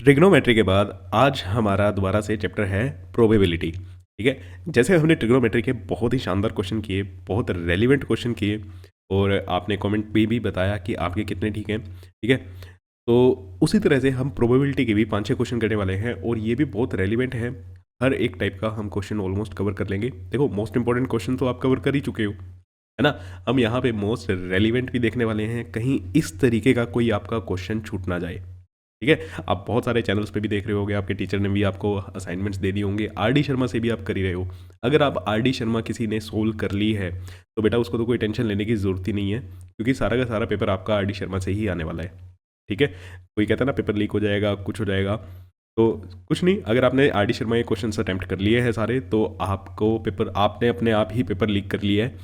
Trigonometry के बाद आज हमारा दोबारा से चैप्टर है प्रोबेबिलिटी। ठीक है, जैसे हमने ट्रिग्नोमेट्री के बहुत ही शानदार क्वेश्चन किए, बहुत रेलिवेंट क्वेश्चन किए, और आपने कमेंट पे भी बताया कि आपके कितने ठीक हैं। ठीक है, तो उसी तरह से हम प्रोबेबिलिटी के भी 5-6 क्वेश्चन करने वाले हैं, और ये भी बहुत रेलिवेंट है। हर एक टाइप का हम क्वेश्चन ऑलमोस्ट कवर कर लेंगे। देखो, मोस्ट इंपॉर्टेंट क्वेश्चन तो आप कवर कर ही चुके हो, है ना। हम यहाँ पे मोस्ट रेलिवेंट भी देखने वाले हैं, कहीं इस तरीके का कोई आपका क्वेश्चन छूट ना जाए। ठीक है, आप बहुत सारे चैनल्स पे भी देख रहे होगे, आपके टीचर ने भी आपको असाइनमेंट्स दे दिए होंगे, आरडी शर्मा से भी आप कर ही रहे हो। अगर आप आरडी शर्मा किसी ने सोल्व कर ली है तो बेटा उसको तो कोई टेंशन लेने की ज़रूरत ही नहीं है, क्योंकि सारा का सारा पेपर आपका आरडी शर्मा से ही आने वाला है। ठीक है, कोई कहता है ना पेपर लीक हो जाएगा, कुछ हो जाएगा, तो कुछ नहीं। अगर आपने आरडी शर्मा के क्वेश्चन अटैम्प्ट कर लिए हैं सारे, तो आपको पेपर, आपने अपने आप ही पेपर लीक कर लिया है।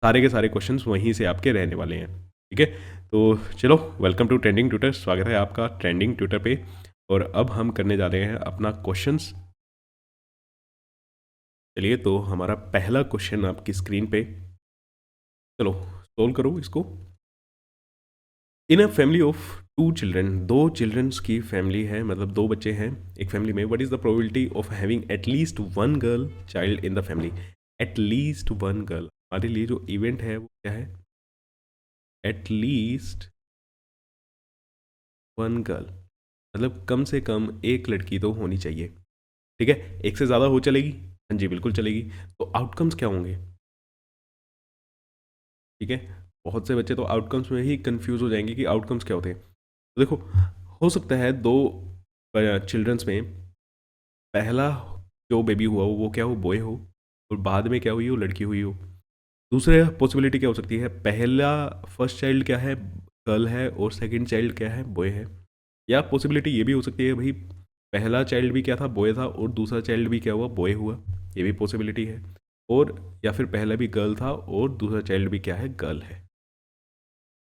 सारे के सारे क्वेश्चंस वहीं से आपके रहने वाले हैं। ठीक है, तो चलो, वेलकम टू ट्रेंडिंग ट्यूटर, स्वागत है आपका ट्रेंडिंग ट्यूटर पे। और अब हम करने जा रहे हैं अपना क्वेश्चंस। चलिए, तो हमारा पहला क्वेश्चन आपकी स्क्रीन पे, चलो सोल्व करो इसको। In a family of 2 children, 2 childrens की फैमिली है, मतलब 2 बच्चे हैं एक फैमिली में। What is the probability of having at least 1 girl child in the family? At least 1 girl, हमारे लिए जो इवेंट है वो क्या है? एटलीस्ट 1 गर्ल, मतलब कम से कम एक लड़की तो होनी चाहिए। ठीक है, एक से ज़्यादा हो चलेगी? हाँ जी, बिल्कुल चलेगी। तो आउटकम्स क्या होंगे? ठीक है, बहुत से बच्चे तो आउटकम्स में ही कंफ्यूज हो जाएंगे कि आउटकम्स क्या होते हैं। तो देखो, हो सकता है 2 चिल्ड्रंस में पहला जो बेबी हुआ हो वो क्या हो? बॉय हो, और बाद में क्या हुई हो? लड़की हुई हो। दूसरे पॉसिबिलिटी क्या हो सकती है? पहला फर्स्ट चाइल्ड क्या है? गर्ल है, और सेकंड चाइल्ड क्या है? बॉय है। या पॉसिबिलिटी ये भी हो सकती है भाई, पहला चाइल्ड भी क्या था? बॉय था, और दूसरा चाइल्ड भी क्या हुआ? बॉय हुआ। ये भी पॉसिबिलिटी है। और या फिर पहला भी गर्ल था और दूसरा चाइल्ड भी क्या है? गर्ल है।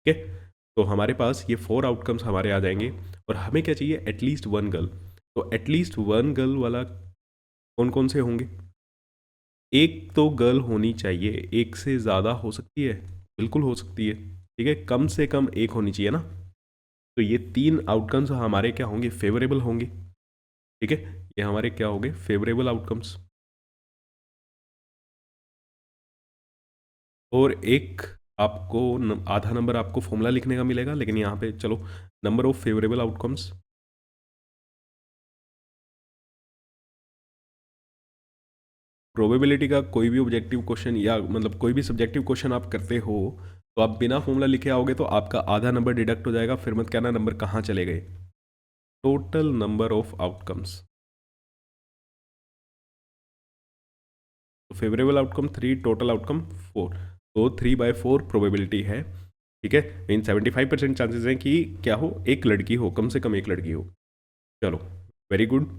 ठीक है, तो हमारे पास ये 4 आउटकम्स हमारे आ जाएंगे, और हमें क्या चाहिए? At least 1 girl. तो एटलीस्ट 1 गर्ल वाला कौन कौन से होंगे? एक तो गर्ल होनी चाहिए, एक से ज़्यादा हो सकती है? बिल्कुल हो सकती है। ठीक है, कम से कम एक होनी चाहिए ना। तो ये 3 आउटकम्स हमारे क्या होंगे? फेवरेबल होंगे। ठीक है, ये हमारे क्या होंगे? Favourable outcomes. और एक आपको आधा नंबर आपको फॉर्मूला लिखने का मिलेगा, लेकिन यहाँ पे चलो, number of favourable outcomes. Probability का कोई भी ऑब्जेक्टिव क्वेश्चन, या मतलब कोई भी सब्जेक्टिव क्वेश्चन आप करते हो, तो आप बिना फॉर्मूला लिखे आओगे तो आपका आधा नंबर डिडक्ट हो जाएगा। फिर मत कहना नंबर कहाँ चले गए। टोटल नंबर ऑफ आउटकम्स, तो फेवरेबल आउटकम 3, टोटल आउटकम 4, तो 3/4 प्रोबेबिलिटी है। ठीक है, मीन 75% चांसेस हैं कि क्या हो? एक लड़की हो, कम से कम एक लड़की हो। चलो, वेरी गुड।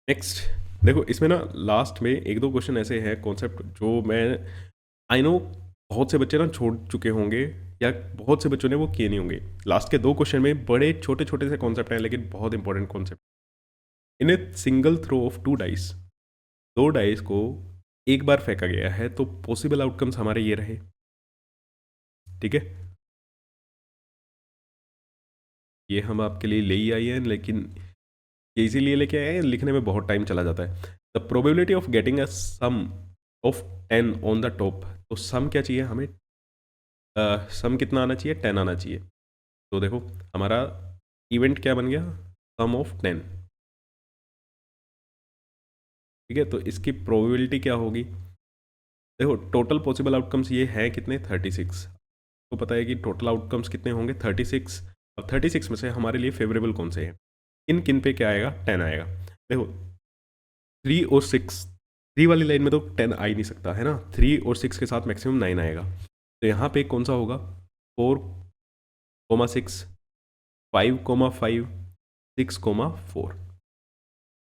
नेक्स्ट, देखो इसमें ना लास्ट में 1-2 क्वेश्चन ऐसे हैं कॉन्सेप्ट, जो मैं, आई नो बहुत से बच्चे ना छोड़ चुके होंगे, या बहुत से बच्चों ने वो किए नहीं होंगे। लास्ट के 2 क्वेश्चन में बड़े छोटे छोटे से कॉन्सेप्ट हैं, लेकिन बहुत important concept. In a single throw of 2 dice, 2 dice को एक बार फेंका गया है, तो पॉसिबल आउटकम्स हमारे ये रहे। ठीक है, ये हम आपके लिए ले ही आए हैं, लेकिन ये इसीलिए लेके आए हैं, लिखने में बहुत टाइम चला जाता है। The probability of getting a sum of 10 on the top, तो सम क्या चाहिए हमें? सम कितना आना चाहिए? 10 आना चाहिए। तो देखो, हमारा इवेंट क्या बन गया? सम ऑफ 10। ठीक है, तो इसकी प्रोबेबिलिटी क्या होगी? देखो, टोटल पॉसिबल आउटकम्स ये हैं कितने? 36। तो पता है कि टोटल आउटकम्स कितने होंगे? 36। अब 36 में से हमारे लिए फेवरेबल कौन से हैं? किन किन पे क्या आएगा? 10 आएगा। देखो, 3 और 6, 3 वाली लाइन में तो 10 आ ही नहीं सकता, है ना। 3 और 6 के साथ मैक्सिमम 9 आएगा। तो यहाँ पे कौन सा होगा? 4,6, 5,5, 6,4।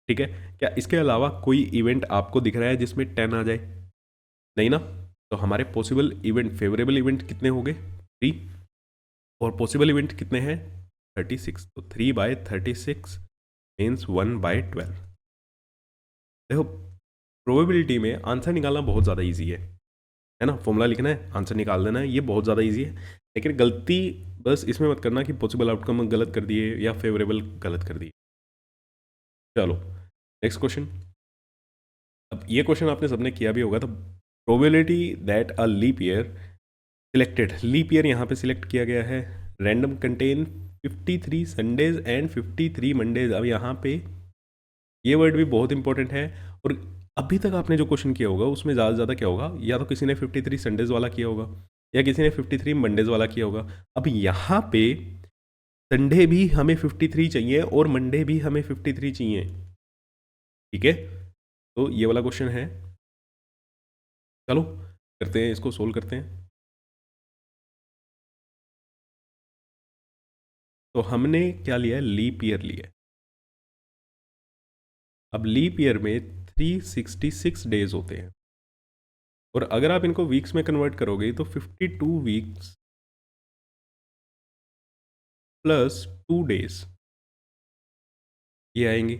ठीक है, क्या इसके अलावा कोई इवेंट आपको दिख रहा है जिसमें 10 आ जाए? नहीं ना। तो हमारे पॉसिबल इवेंट, फेवरेबल इवेंट कितने हो गए? 3, और पॉसिबल इवेंट कितने हैं? 36। तो 3/36 मीन्स 1/12। देखो, प्रोबेबिलिटी में आंसर निकालना बहुत ज़्यादा ईजी है ना। फॉर्मूला लिखना है, आंसर निकाल देना है, ये बहुत ज़्यादा ईजी है। लेकिन गलती बस इसमें मत करना कि पॉसिबल आउटकम गलत कर दिए या फेवरेबल गलत कर दिए। चलो नेक्स्ट क्वेश्चन। अब ये क्वेश्चन आपने सबने किया भी होगा। तो probability that a leap year selected, leap year यहाँ पे सिलेक्ट किया गया है, random contain 53 Sundays and 53 Mondays. अब यहाँ पे ये वर्ड भी बहुत इंपॉर्टेंट है। और अभी तक आपने जो क्वेश्चन किया होगा उसमें ज़्यादा से ज़्यादा क्या होगा, या तो किसी ने 53 संडेज वाला किया होगा या किसी ने 53 मंडेज वाला किया होगा। अब यहाँ पे संडे भी हमें 53 चाहिए और मंडे भी हमें 53 चाहिए। ठीक है, तो ये वाला क्वेश्चन है। चलो करते हैं, इसको सोल्व करते हैं। तो हमने क्या लिया है, लीप ईयर लिया है। अब लीप ईयर में 366 डेज होते हैं, और अगर आप इनको वीक्स में कन्वर्ट करोगे तो 52 वीक्स प्लस 2 डेज ये आएंगे।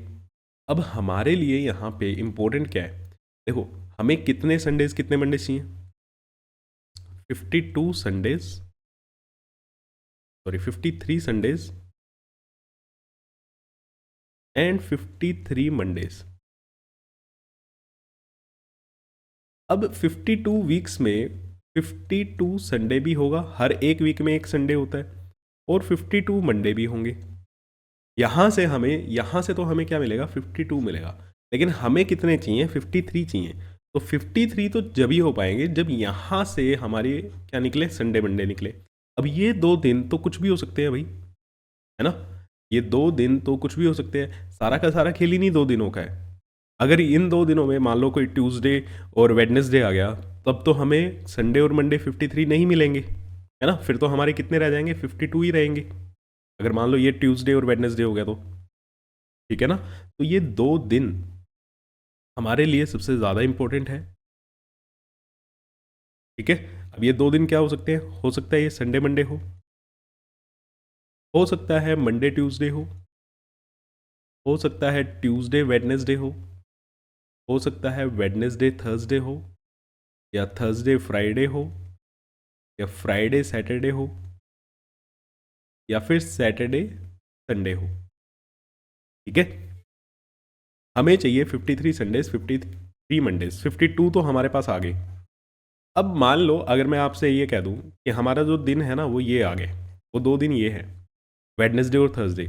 अब हमारे लिए यहाँ पे इंपॉर्टेंट क्या है, देखो हमें कितने संडेज कितने मंडेज चाहिए, 52 Sundays, sorry 53 Sundays and 53 Mondays. अब 52 वीक्स में 52 संडे भी होगा, हर एक वीक में एक संडे होता है, और 52 मंडे भी होंगे। यहाँ से तो हमें क्या मिलेगा, 52 मिलेगा। लेकिन हमें कितने चाहिए, 53 चाहिए। तो 53 तो जब ही हो पाएंगे जब यहाँ से हमारे क्या निकले, संडे मंडे निकले। अब ये 2 दिन तो कुछ भी हो सकते हैं भाई, है ना, ये 2 दिन तो कुछ भी हो सकते हैं। सारा का सारा खेल ही नहीं 2 दिनों का है। अगर इन 2 दिनों में मान लो कोई ट्यूसडे और वेडनेसडे आ गया, तब तो हमें संडे और मंडे 53 नहीं मिलेंगे, है ना। फिर तो हमारे कितने रह जाएंगे, 52 ही रहेंगे, अगर मान लो ये ट्यूसडे और वेडनेसडे हो गया तो। ठीक है ना। तो ये 2 दिन हमारे लिए सबसे ज़्यादा इंपॉर्टेंट है। ठीक है, अब ये 2 दिन क्या हो सकते हैं, हो सकता है ये संडे मंडे हो सकता है मंडे ट्यूसडे हो सकता है ट्यूसडे वेडनेसडे हो सकता है वेडनेसडे थर्सडे हो, या थर्सडे फ्राइडे हो, या फ्राइडे सैटरडे हो, या फिर सैटरडे संडे हो। ठीक है, हमें चाहिए 53 संडेज 53 मंडेज, 52 तो हमारे पास आ गए। अब मान लो अगर मैं आपसे ये कह दूं कि हमारा जो दिन है ना वो ये आ गए, वो 2 दिन ये है, वेडनेसडे और थर्सडे।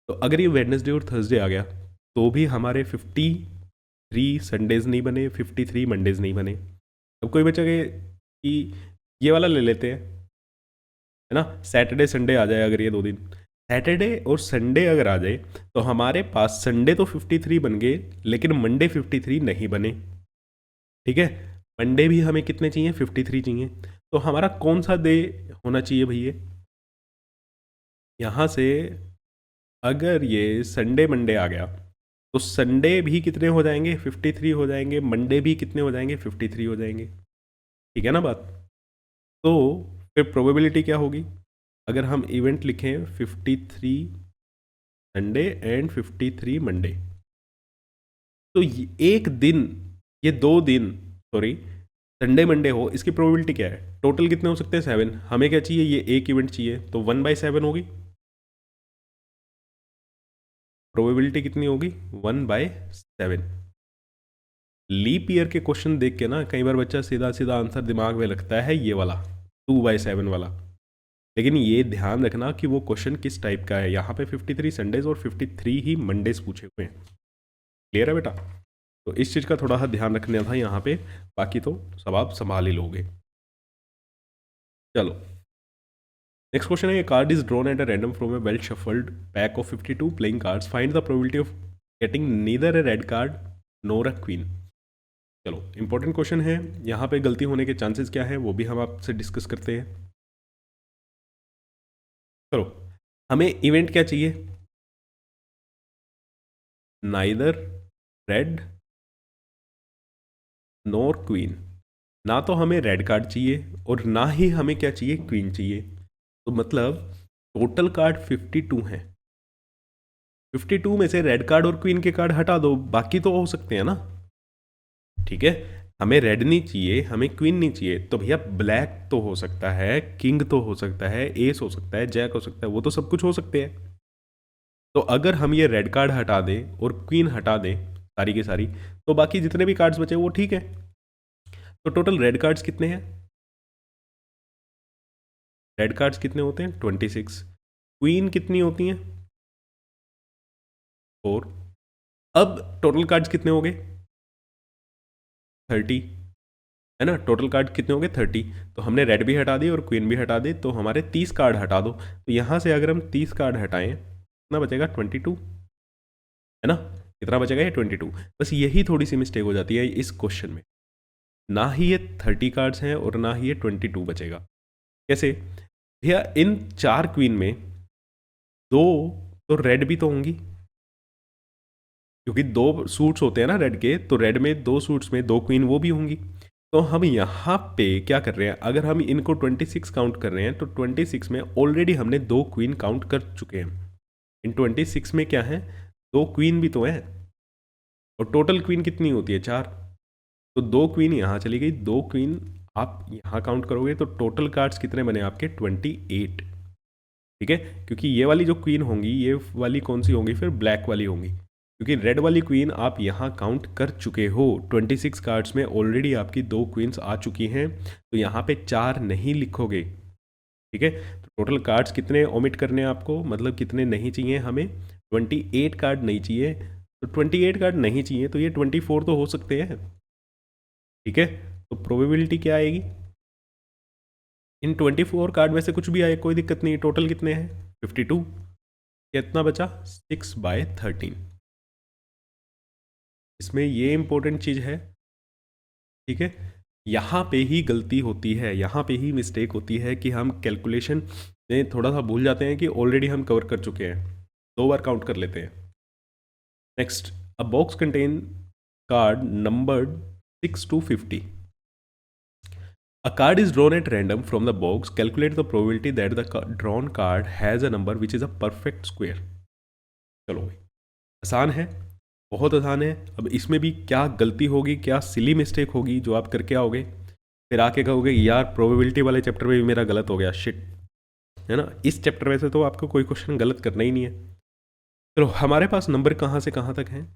तो अगर ये वेडनेसडे और थर्सडे आ गया तो भी हमारे 53 संडेज नहीं बने, 53 मंडेज नहीं बने। अब कोई बचा कि ये वाला ले लेते हैं, है ना, सैटरडे संडे आ जाए। अगर ये 2 दिन सैटरडे और संडे अगर आ जाए तो हमारे पास संडे तो 53 बन गए लेकिन मंडे 53 नहीं बने। ठीक है, मंडे भी हमें कितने चाहिए, 53 चाहिए। तो हमारा कौन सा डे होना चाहिए भैया, यहाँ से अगर ये संडे मंडे आ गया तो संडे भी कितने हो जाएंगे, 53 हो जाएंगे, मंडे भी कितने हो जाएंगे, 53 हो जाएंगे। ठीक है ना बात। तो फिर प्रोबेबिलिटी क्या होगी, अगर हम इवेंट लिखें 53 संडे एंड 53 मंडे, तो एक दिन, ये 2 दिन, सॉरी संडे मंडे हो, इसकी प्रोबेबिलिटी क्या है, टोटल कितने हो सकते हैं, 7। हमें क्या चाहिए, ये एक इवेंट चाहिए, तो 1/7 होगी। प्रोबेबिलिटी कितनी होगी, 1/7। लीप ईयर के क्वेश्चन देख के ना कई बार बच्चा सीधा सीधा आंसर दिमाग में लगता है ये वाला 2/7 वाला, लेकिन ये ध्यान रखना कि वो क्वेश्चन किस टाइप का है। यहाँ पे 53 संडेज और 53 ही मंडेज पूछे हुए हैं। क्लियर है बेटा, तो इस चीज़ का थोड़ा सा ध्यान रखना था यहाँ पे, बाकी तो सब आप संभाल ही लोगे। चलो नेक्स्ट क्वेश्चन है, card is drawn at a random from A well shuffled pack of 52 playing cards, find the probability of getting neither A red card NOR a queen. चलो इंपॉर्टेंट क्वेश्चन है, यहाँ पे गलती होने के चांसेस क्या है वो भी हम आपसे डिस्कस करते हैं। चलो हमें इवेंट क्या चाहिए, नाइदर रेड नोर क्वीन। ना तो हमें रेड कार्ड चाहिए और ना ही हमें क्या चाहिए, क्वीन चाहिए। तो मतलब टोटल कार्ड 52 हैं, 52 में से रेड कार्ड और क्वीन के कार्ड हटा दो, बाकी तो हो सकते हैं ना। ठीक है, हमें रेड नहीं चाहिए, हमें क्वीन नहीं चाहिए, तो भैया ब्लैक तो हो सकता है, किंग तो हो सकता है, एस हो सकता है, जैक हो सकता है, वो तो सब कुछ हो सकते हैं। तो अगर हम ये रेड कार्ड हटा दें और क्वीन हटा दें सारी की सारी, तो बाकी जितने भी कार्ड्स बचे वो ठीक है। तो टोटल रेड कार्ड्स कितने हैं? रेड कार्ड्स कितने होते हैं? 26। क्वीन कितनी होती हैं? 4। अब टोटल कार्ड्स कितने हो गए? 30, है ना? टोटल कार्ड कितने हो गए? 30। तो हमने रेड भी हटा दी और क्वीन भी हटा दी, तो हमारे 30 कार्ड हटा दो। तो यहाँ से अगर हम 30 कार्ड हटाएं, कितना बचेगा? 22, है ना? कितना बचेगा? ये 22। बस यही थोड़ी सी मिस्टेक हो जाती है इस क्वेश्चन में। ना ही ये 30 कार्ड्स हैं और ना ही ये 22 बचेगा। कैसे भैया? इन 4 क्वीन में 2 तो रेड भी तो होंगी, क्योंकि 2 सूट्स होते हैं ना रेड के, तो रेड में 2 सूट्स में 2 क्वीन वो भी होंगी। तो हम यहाँ पे क्या कर रहे हैं? अगर हम इनको 26 काउंट कर रहे हैं, तो 26 में ऑलरेडी हमने 2 क्वीन काउंट कर चुके हैं। इन 26 में क्या है? 2 क्वीन भी तो है, और टोटल क्वीन कितनी होती है? 4। तो 2 क्वीन यहाँ चली गई, 2 क्वीन आप यहाँ काउंट करोगे तो टोटल कार्ड्स कितने बने आपके? 28। ठीक है, क्योंकि ये वाली जो क्वीन होंगी, ये वाली कौन सी होंगी फिर? ब्लैक वाली होंगी, क्योंकि रेड वाली क्वीन आप यहाँ काउंट कर चुके हो। 26 कार्ड्स में ऑलरेडी आपकी 2 क्वींस आ चुकी हैं, तो यहाँ पे 4 नहीं लिखोगे। ठीक है, तो टोटल कार्ड्स कितने ओमिट करने हैं आपको, मतलब कितने नहीं चाहिए हमें? 28 कार्ड नहीं चाहिए। तो 28 कार्ड नहीं चाहिए, तो ये 24 तो हो सकते हैं। ठीक है, तो प्रोबेबिलिटी क्या आएगी? इन 24 कार्ड में से कुछ भी आए, कोई दिक्कत नहीं। टोटल कितने हैं? 52। कितना बचा? 6/13। इसमें ये इंपॉर्टेंट चीज़ है, ठीक है, यहाँ पे ही गलती होती है, यहाँ पे ही मिस्टेक होती है कि हम कैलकुलेशन में थोड़ा सा भूल जाते हैं कि ऑलरेडी हम कवर कर चुके हैं, 2 बार काउंट कर लेते हैं। Next, a box contain card numbered 6 to 50. A card is drawn at random from the box. Calculate the probability that the drawn card has a number which is a perfect square. चलो भाई, आसान है, बहुत आसान है। अब इसमें भी क्या गलती होगी, क्या सिली मिस्टेक होगी जो आप करके आओगे, फिर आके कहोगे यार प्रोबेबिलिटी वाले चैप्टर में भी मेरा गलत हो गया, शिट, है ना? इस चैप्टर में से तो आपको कोई क्वेश्चन गलत करना ही नहीं है। चलो, हमारे पास नंबर कहाँ से कहाँ तक हैं?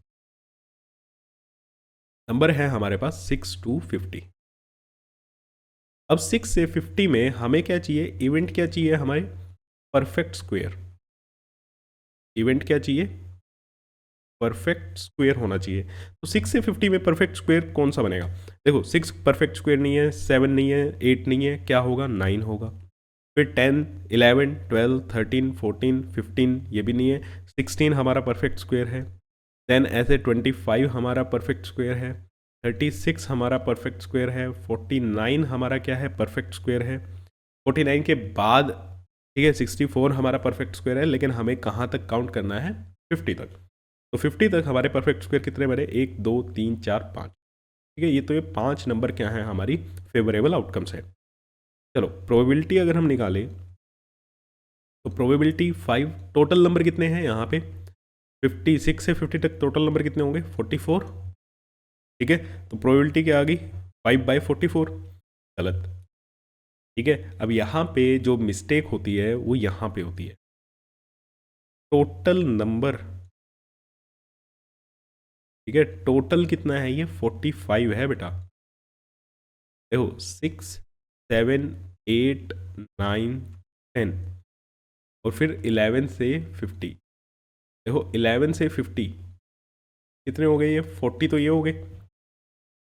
नंबर है हमारे पास 6 to 50। अब 6 से 50 में हमें क्या चाहिए? इवेंट क्या चाहिए हमारे? Perfect square. इवेंट क्या चाहिए? परफेक्ट स्क्वायर होना चाहिए। तो 6 से 50 में परफेक्ट स्क्वायर कौन सा बनेगा? देखो, 6 परफेक्ट स्क्वायर नहीं है, 7 नहीं है, 8 नहीं है, क्या होगा? 9 होगा। फिर 10, 11, 12, 13, 14, 15 ये भी नहीं है। 16 हमारा परफेक्ट स्क्वायर है। देन ऐसे 25 हमारा परफेक्ट स्क्वायर है। 36 हमारा परफेक्ट स्क्वायर है। 49 हमारा क्या है? परफेक्ट स्क्वायर है। 49 के बाद, ठीक है, 64 हमारा परफेक्ट स्क्वायर है, लेकिन हमें कहाँ तक काउंट करना है? 50 तक। तो 50 तक हमारे परफेक्ट स्क्वायर कितने बने? 1, 2, 3, 4, 5। ठीक है, ये तो ये 5 नंबर क्या है? हमारी फेवरेबल आउटकम्स है। चलो, प्रोबेबिलिटी अगर हम निकालें, तो प्रोबेबिलिटी 5। टोटल नंबर कितने हैं यहाँ पे? 56 से 50 तक टोटल नंबर कितने होंगे? 44। ठीक है, तो प्रोबेबिलिटी क्या आ गई? 5/44। गलत। ठीक है, अब यहाँ पे जो मिस्टेक होती है वो यहाँ पे होती है। टोटल नंबर, ठीक है, टोटल कितना है? ये 45 है बेटा। देखो, 6, 7, 8, 9, 10 और फिर 11 से 50। देखो, 11 से 50 कितने हो गए? ये 40 तो ये हो गए।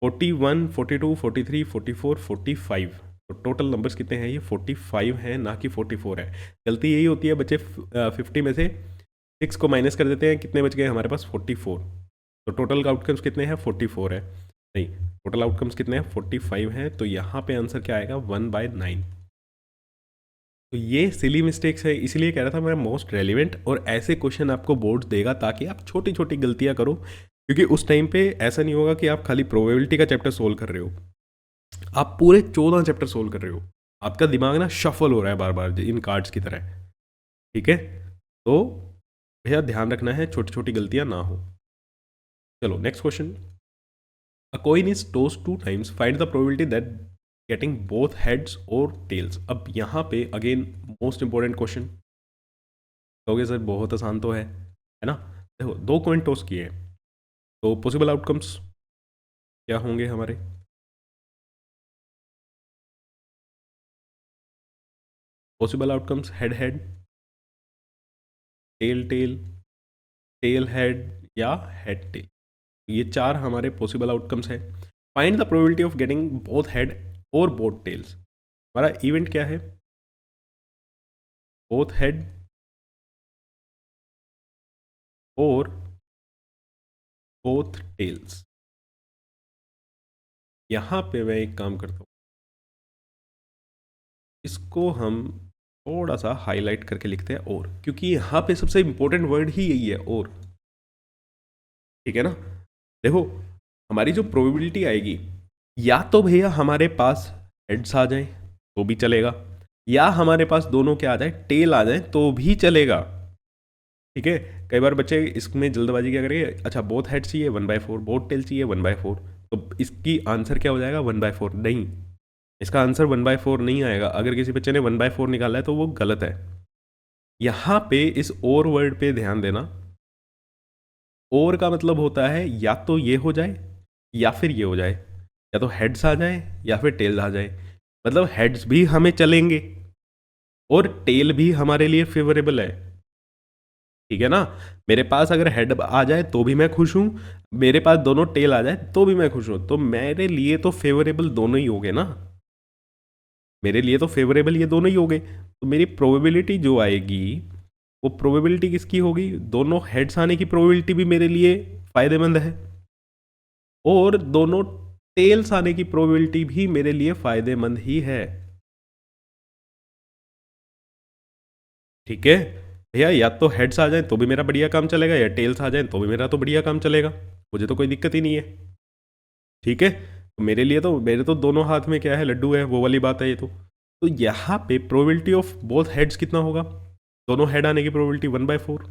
41, 42, 43, 44, 45। तो टोटल नंबर्स कितने हैं? ये 45 हैं, ना कि 44 है। गलती यही होती है बच्चे, 50 में से 6 को माइनस कर देते हैं, कितने बच गए हमारे पास? 44। तो टोटल आउटकम्स कितने हैं? 44 है। नहीं, टोटल आउटकम्स कितने हैं? 45 हैं। तो यहाँ पे आंसर क्या आएगा? 1/9। तो ये सिली मिस्टेक्स है, इसलिए कह रहा था मैं मोस्ट रेलिवेंट, और ऐसे क्वेश्चन आपको बोर्ड देगा ताकि आप छोटी छोटी गलतियाँ करो, क्योंकि उस टाइम पे ऐसा नहीं होगा कि आप खाली प्रोबेबिलिटी का चैप्टर सोल्व कर रहे हो, आप पूरे 14 चैप्टर सोल्व कर रहे हो। आपका दिमाग ना शफल हो रहा है बार बार इन कार्ड्स की तरह। ठीक है, तो भैया ध्यान रखना है छोटी छोटी गलतियाँ ना हो। चलो next question. A coin is toss two times, find the probability that getting both heads और टेल्स। अब यहाँ पे अगेन मोस्ट इंपॉर्टेंट क्वेश्चन, कहोगे सर बहुत आसान तो है ना। देखो दो कॉइन टॉस किए हैं, तो पॉसिबल आउटकम्स क्या होंगे हमारे? Possible outcomes head head, tail tail, tail head या हेड टेल, ये चार हमारे पॉसिबल आउटकम्स हैं। Find the probability of getting both head और बोथ टेल्स। हमारा इवेंट क्या है? बोथ हेड और बोथ टेल्स। यहां पे मैं एक काम करता हूं, इसको हम थोड़ा सा हाईलाइट करके लिखते हैं और, क्योंकि यहां पे सबसे इंपॉर्टेंट वर्ड ही यही है और। ठीक है ना। देखो हमारी जो प्रोबेबिलिटी आएगी, या तो भैया हमारे पास हेड्स आ जाए तो भी चलेगा, या हमारे पास दोनों क्या आ जाए, टेल आ जाए तो भी चलेगा। ठीक है। कई बार बच्चे इसमें जल्दबाजी क्या करेंगे, अच्छा बोथ हेड चाहिए 1/4, बोथ टेल चाहिए 1/4, तो इसकी आंसर क्या हो जाएगा 1/4? नहीं, इसका आंसर 1/4 नहीं आएगा। अगर किसी बच्चे ने 1/4 निकाला है तो वो गलत है। यहां पे इस और वर्ड पे ध्यान देना। और का मतलब होता है या तो ये हो जाए या फिर ये हो जाए, या तो हेड्स आ जाए या फिर टेल्स आ जाए। मतलब हेड्स भी हमें चलेंगे और टेल भी हमारे लिए फेवरेबल है। ठीक है ना। मेरे पास अगर हेड आ जाए तो भी मैं खुश हूं, मेरे पास दोनों टेल आ जाए तो भी मैं खुश हूं, तो मेरे लिए तो फेवरेबल दोनों ही हो गए ना। मेरे लिए तो फेवरेबल ये दोनों ही हो गए, तो मेरी प्रोबेबिलिटी जो आएगी वो प्रोबेबिलिटी किसकी होगी? दोनों हेड्स आने की प्रोबेबिलिटी भी मेरे लिए फायदेमंद है, और दोनों टेल्स आने की प्रोबेबिलिटी भी मेरे लिए फायदेमंद ही है। ठीक है भैया, या तो हेड्स आ जाए तो भी मेरा बढ़िया काम चलेगा, या टेल्स आ जाए तो भी मेरा तो बढ़िया काम चलेगा, मुझे तो कोई दिक्कत ही नहीं है। ठीक है। तो मेरे लिए तो, मेरे तो दोनों हाथ में क्या है, लड्डू है, वो वाली बात है ये तो यहाँ पे प्रोबेबिलिटी ऑफ बोथ हेड्स कितना होगा? दोनों हेड आने की probability 1/4।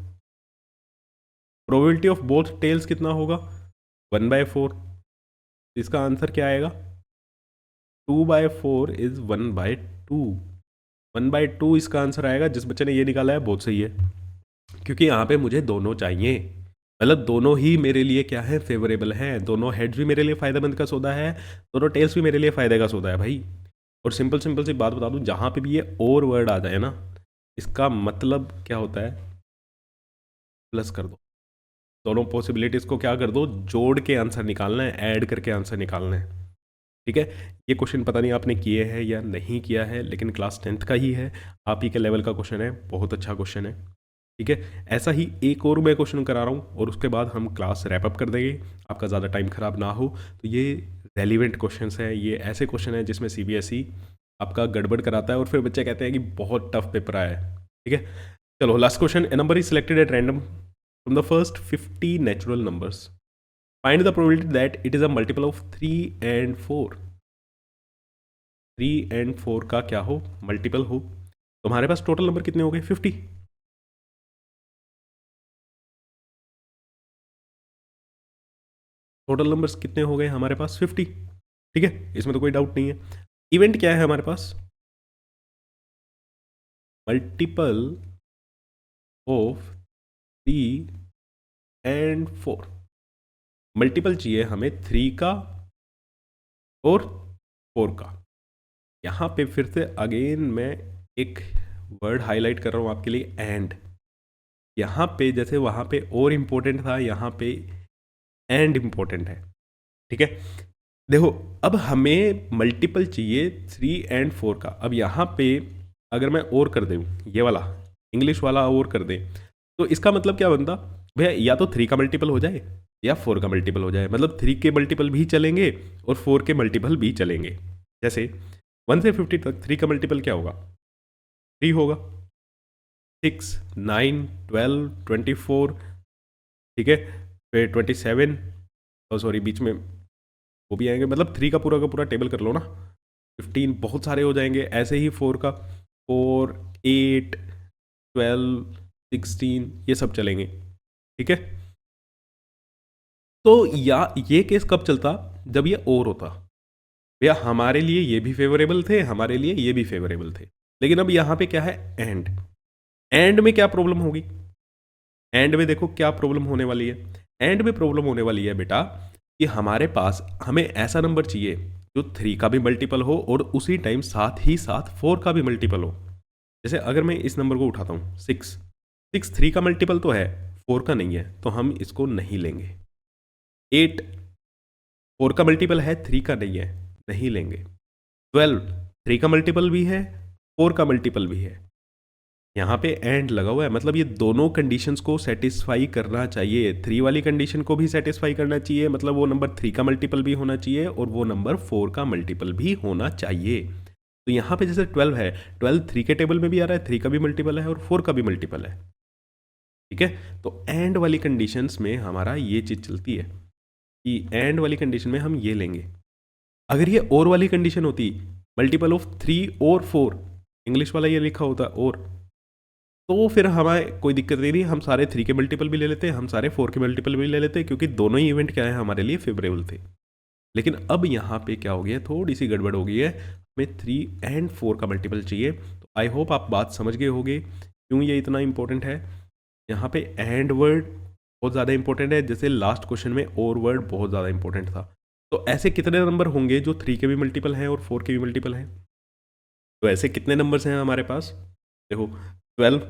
Probability of both tails कितना होगा? 1/4। इसका आंसर क्या आएगा? 2/4 इज 1/2। 1/2 इसका आंसर आएगा। जिस बच्चे ने ये निकाला है बहुत सही है, क्योंकि यहाँ पे मुझे दोनों चाहिए। मतलब दोनों ही मेरे लिए क्या है, फेवरेबल हैं। दोनों हेड्स भी मेरे लिए फायदेमंद का सौदा है, दोनों टेल्स भी मेरे लिए फायदे का सौदा है भाई। और सिंपल सिंपल सी बात बता दूं, जहाँ पे भी ये और वर्ड आ जाए ना, इसका मतलब क्या होता है, प्लस कर दो। दोनों पॉसिबिलिटीज़ को क्या कर दो, जोड़ के आंसर निकालना है, ऐड करके आंसर निकालना है। ठीक है। ये क्वेश्चन पता नहीं आपने किए हैं या नहीं किया है, लेकिन क्लास 10th का ही है, आप ही के लेवल का क्वेश्चन है, बहुत अच्छा क्वेश्चन है। ठीक है। ऐसा ही एक और मैं क्वेश्चन करा रहा हूँ और उसके बाद हम क्लास रैप अप कर देंगे, आपका ज़्यादा टाइम खराब ना हो। तो ये रेलिवेंट क्वेश्चंस हैं, ये ऐसे क्वेश्चन हैं जिसमें सीबीएसई आपका गड़बड़ कराता है और फिर बच्चे कहते हैं कि बहुत टफ पेपर आया है। ठीक है। चलो last question, A number is selected at random from the first 50 natural numbers, find the probability that it is a multiple of 3 and 4। 3 and 4 का क्या हो, मल्टीपल हो। तुम्हारे पास टोटल नंबर कितने हो गए? 50। टोटल नंबर्स कितने हो गए हमारे पास? 50। ठीक है, इसमें तो कोई डाउट नहीं है। इवेंट क्या है हमारे पास? Multiple of 3 and 4। मल्टीपल चाहिए हमें 3 का और 4 का। यहां पे फिर से अगेन मैं एक वर्ड हाईलाइट कर रहा हूं आपके लिए, एंड। यहां पे जैसे वहां पे और इंपॉर्टेंट था, यहां पे एंड इंपॉर्टेंट है। ठीक है। देखो अब हमें मल्टीपल चाहिए 3 एंड 4 का। अब यहाँ पे अगर मैं और कर दूँ, ये वाला इंग्लिश वाला और कर दें, तो इसका मतलब क्या बनता भैया, या तो 3 का मल्टीपल हो जाए या 4 का मल्टीपल हो जाए। मतलब 3 के मल्टीपल भी चलेंगे और 4 के मल्टीपल भी चलेंगे। जैसे 1 से 50 तक 3 का मल्टीपल क्या होगा? 3 होगा। 6, 9, 12, 24। ठीक है। फिर 27, और सॉरी बीच में वो भी आएंगे। मतलब 3 का पूरा टेबल कर लो ना, 15 बहुत सारे हो जाएंगे। ऐसे ही 4 का, 4, 8, 12, 16 ये सब चलेंगे। ठीक है। तो या ये केस कब चलता, जब ये और होता। भैया हमारे लिए ये भी फेवरेबल थे, हमारे लिए ये भी फेवरेबल थे, लेकिन अब यहाँ पे क्या है, एंड। एंड में क्या प्रॉब्लम होगी, एंड में देखो क्या प्रॉब्लम होने वाली है। एंड में प्रॉब्लम होने वाली है बेटा कि हमारे पास हमें ऐसा नंबर चाहिए जो 3 का भी मल्टीपल हो और उसी टाइम साथ ही साथ 4 का भी मल्टीपल हो। जैसे अगर मैं इस नंबर को उठाता हूँ 6, 6 3 का मल्टीपल तो है, 4 का नहीं है, तो हम इसको नहीं लेंगे। 8 4 का मल्टीपल है, 3 का नहीं है, नहीं लेंगे। 12 3 का मल्टीपल भी है, 4 का मल्टीपल भी है। यहाँ पे एंड लगा हुआ है, मतलब ये दोनों कंडीशंस को सेटिस्फाई करना चाहिए। 3 वाली कंडीशन को भी सेटिस्फाई करना चाहिए, मतलब वो नंबर 3 का मल्टीपल भी होना चाहिए और वो नंबर 4 का मल्टीपल भी होना चाहिए। तो यहाँ पे जैसे 12 है, 12 3 के टेबल में भी आ रहा है, 3 का भी मल्टीपल है और 4 का भी मल्टीपल है। ठीक है, तो एंड वाली कंडीशंस में हमारा ये चीज़ चलती है कि एंड वाली कंडीशन में हम ये लेंगे। अगर ये और वाली कंडीशन होती, मल्टीपल ऑफ 3 और 4, इंग्लिश वाला ये लिखा होता और, तो फिर हमें कोई दिक्कत नहीं थी, हम सारे 3 के मल्टीपल भी ले लेते, हम सारे 4 के मल्टीपल भी ले लेते, क्योंकि दोनों ही इवेंट क्या है हमारे लिए फेवरेबल थे। लेकिन अब यहाँ पे क्या हो गया, थोड़ी सी गड़बड़ हो गई है, हमें 3 एंड 4 का मल्टीपल चाहिए। तो आई होप आप बात समझ गए होगे क्यों ये इतना इंपॉर्टेंट है। यहाँ पे एंड वर्ड बहुत ज़्यादा इंपॉर्टेंट है, जैसे लास्ट क्वेश्चन में और वर्ड बहुत ज़्यादा इंपॉर्टेंट था। तो ऐसे कितने नंबर होंगे जो 3 के भी मल्टीपल हैं और 4 के भी मल्टीपल हैं? तो ऐसे कितने नंबर्स हैं हमारे पास, देखो 12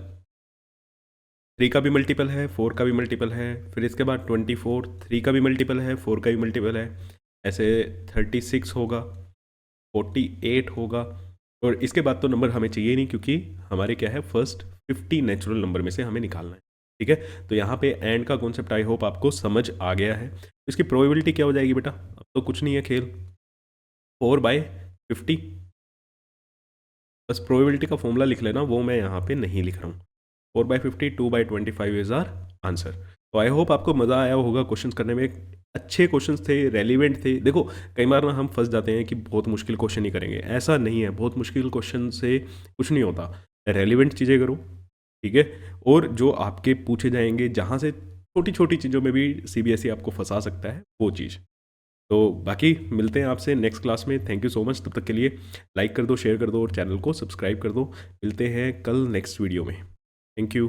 3 का भी मल्टीपल है, 4 का भी मल्टीपल है, फिर इसके बाद 24 3 का भी मल्टीपल है, 4 का भी मल्टीपल है, ऐसे 36 होगा, 48 होगा, और इसके बाद तो नंबर हमें चाहिए नहीं, क्योंकि हमारे क्या है फर्स्ट 50 नेचुरल नंबर में से हमें निकालना है। ठीक है, तो यहाँ पे एंड का कॉन्सेप्ट आई होप आपको समझ आ गया है। इसकी प्रोबेबिलिटी क्या हो जाएगी बेटा, अब तो कुछ नहीं है खेल, 4/50। बस प्रोबेबिलिटी का फॉर्मूला लिख लेना, वो मैं यहाँ पे नहीं लिख रहा हूँ। 4/50 2/25 इज आर आंसर। तो आई होप आपको मज़ा आया होगा क्वेश्चन करने में, अच्छे क्वेश्चन थे, रेलिवेंट थे। देखो कई बार ना हम फंस जाते हैं कि बहुत मुश्किल क्वेश्चन ही करेंगे, ऐसा नहीं है, बहुत मुश्किल क्वेश्चन से कुछ नहीं होता, रेलिवेंट चीज़ें करो। ठीक है, और जो आपके पूछे जाएंगे जहाँ से छोटी छोटी चीज़ों में भी CBSE आपको फंसा सकता है, वो चीज़। तो बाकी मिलते हैं आपसे नेक्स्ट क्लास में। थैंक यू सो मच, तब तक के लिए लाइक कर दो, शेयर कर दो और चैनल को सब्सक्राइब कर दो। मिलते हैं कल नेक्स्ट वीडियो में। Thank you.